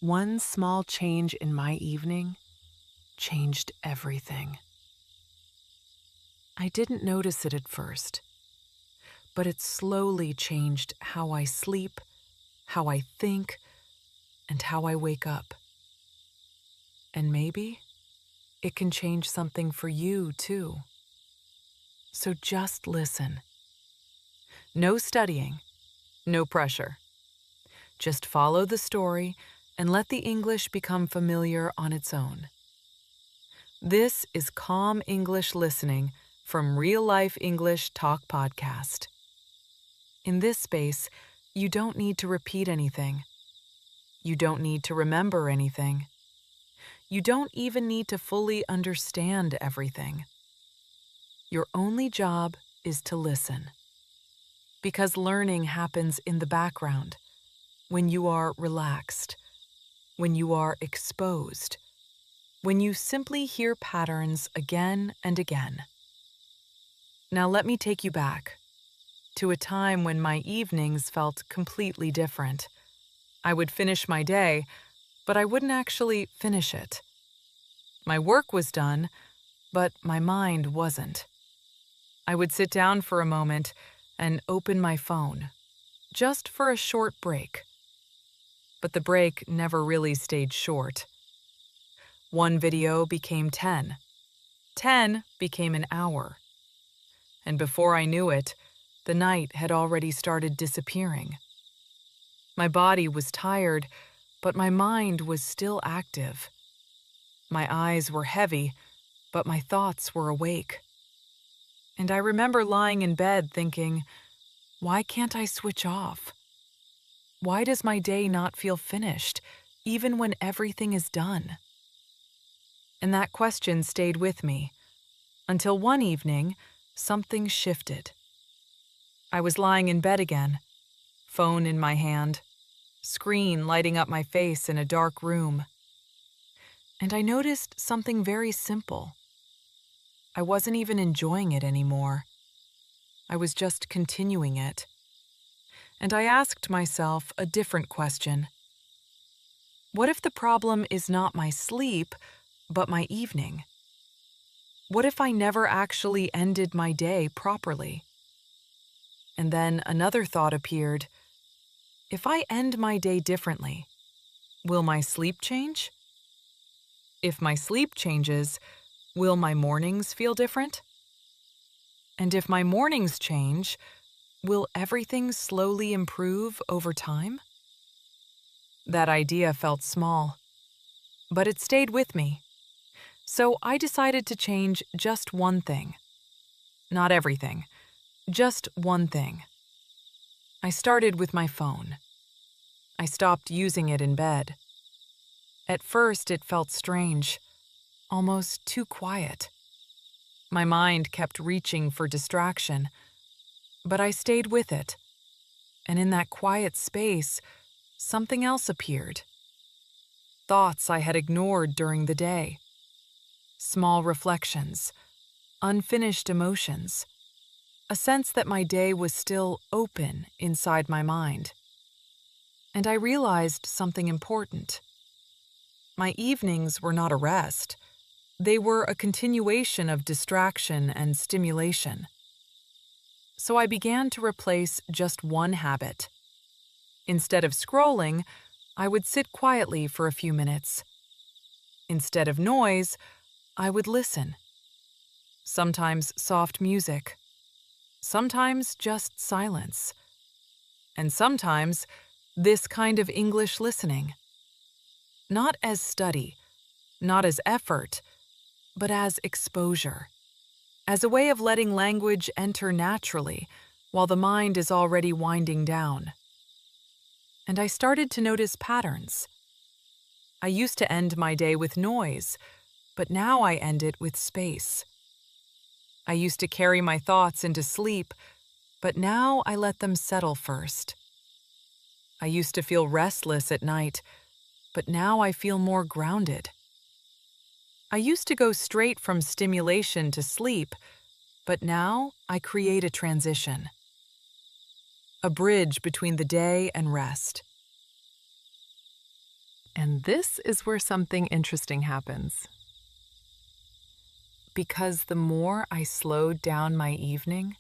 One small change in my evening changed everything. I didn't notice it at first, but it slowly changed how I sleep, how I think, and how I wake up. And maybe it can change something for you too. So just listen. No studying, no pressure. Just follow the story and let the English become familiar on its own. This is Calm English Listening from Real Life English Talk Podcast. In this space, you don't need to repeat anything. You don't need to remember anything. You don't even need to fully understand everything. Your only job is to listen. Because learning happens in the background, when you are relaxed, when you are exposed, when you simply hear patterns again and again. Now let me take you back to a time when my evenings felt completely different. I would finish my day, but I wouldn't actually finish it. My work was done, but my mind wasn't. I would sit down for a moment and open my phone, just for a short break. But the break never really stayed short. One video became 10. 10 became an hour. And before I knew it, the night had already started disappearing. My body was tired, but my mind was still active. My eyes were heavy, but my thoughts were awake. And I remember lying in bed thinking, why can't I switch off? Why does my day not feel finished, even when everything is done? And that question stayed with me, until one evening, something shifted. I was lying in bed again, phone in my hand, screen lighting up my face in a dark room. And I noticed something very simple. I wasn't even enjoying it anymore. I was just continuing it. And I asked myself a different question. What if the problem is not my sleep, but my evening? What if I never actually ended my day properly? And then another thought appeared. If I end my day differently, will my sleep change? If my sleep changes, will my mornings feel different? And if my mornings change, will everything slowly improve over time? That idea felt small, but it stayed with me. So I decided to change just one thing. Not everything, just one thing. I started with my phone. I stopped using it in bed. At first, it felt strange, almost too quiet. My mind kept reaching for distraction, but I stayed with it. And in that quiet space, something else appeared. Thoughts I had ignored during the day. Small reflections, unfinished emotions, a sense that my day was still open inside my mind. And I realized something important. My evenings were not a rest. They were a continuation of distraction and stimulation. So I began to replace just one habit. Instead of scrolling, I would sit quietly for a few minutes. Instead of noise, I would listen. Sometimes soft music. Sometimes just silence. And sometimes this kind of English listening. Not as study, not as effort, but as exposure. As a way of letting language enter naturally while the mind is already winding down. And I started to notice patterns. I used to end my day with noise, but now I end it with space. I used to carry my thoughts into sleep, but now I let them settle first. I used to feel restless at night, but now I feel more grounded. I used to go straight from stimulation to sleep, but now I create a transition. A bridge between the day and rest. And this is where something interesting happens. Because the more I slowed down my evening,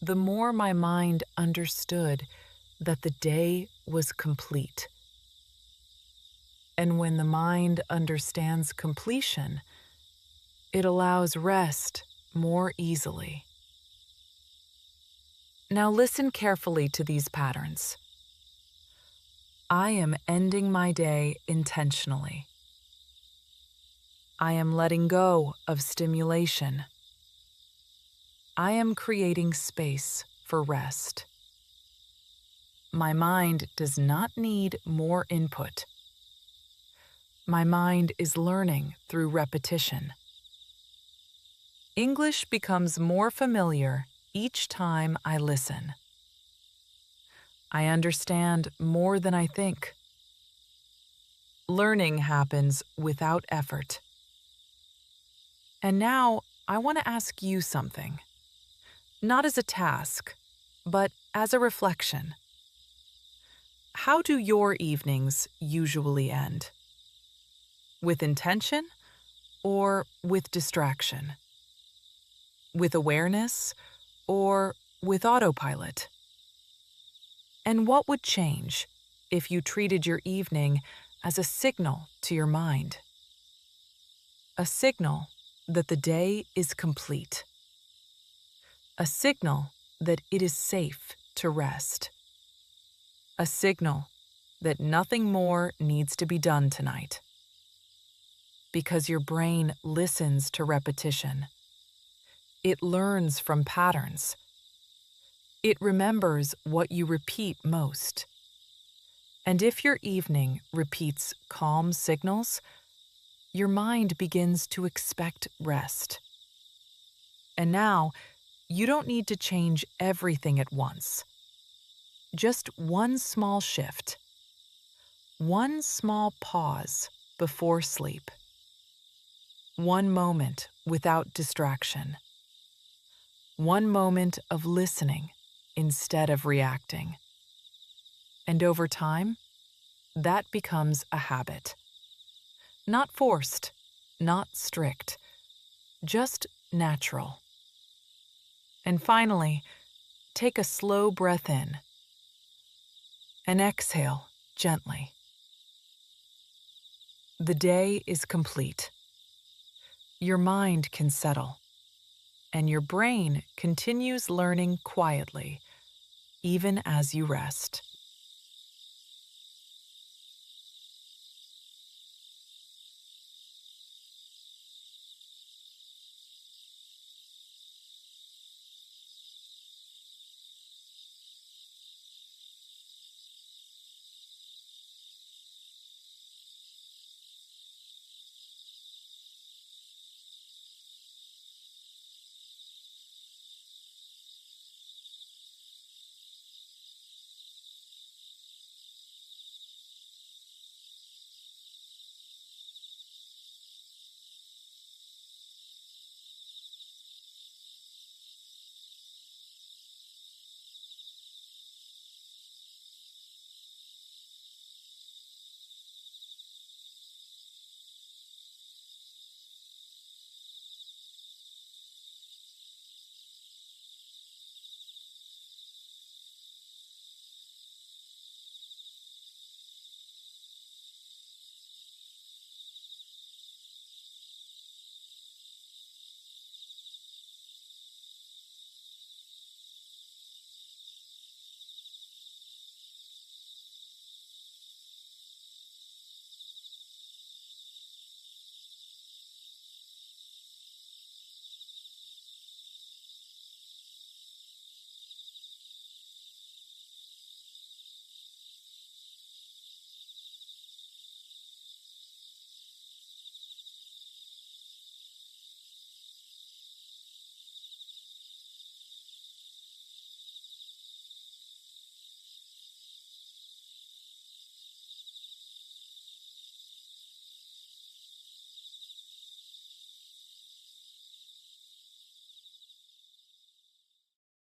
the more my mind understood that the day was complete. And when the mind understands completion, it allows rest more easily. Now listen carefully to these patterns. I am ending my day intentionally. I am letting go of stimulation. I am creating space for rest. My mind does not need more input. My mind is learning through repetition. English becomes more familiar each time I listen. I understand more than I think. Learning happens without effort. And now I want to ask you something, not as a task, but as a reflection. How do your evenings usually end? With intention or with distraction? With awareness or with autopilot? And what would change if you treated your evening as a signal to your mind? A signal that the day is complete. A signal that it is safe to rest. A signal that nothing more needs to be done tonight. Because your brain listens to repetition. It learns from patterns. It remembers what you repeat most. And if your evening repeats calm signals, your mind begins to expect rest. And now, you don't need to change everything at once. Just one small shift. One small pause before sleep. One moment without distraction. One moment of listening instead of reacting. And over time, that becomes a habit. Not forced, not strict, just natural. And finally, take a slow breath in and exhale gently. The day is complete. Your mind can settle, and your brain continues learning quietly, even as you rest.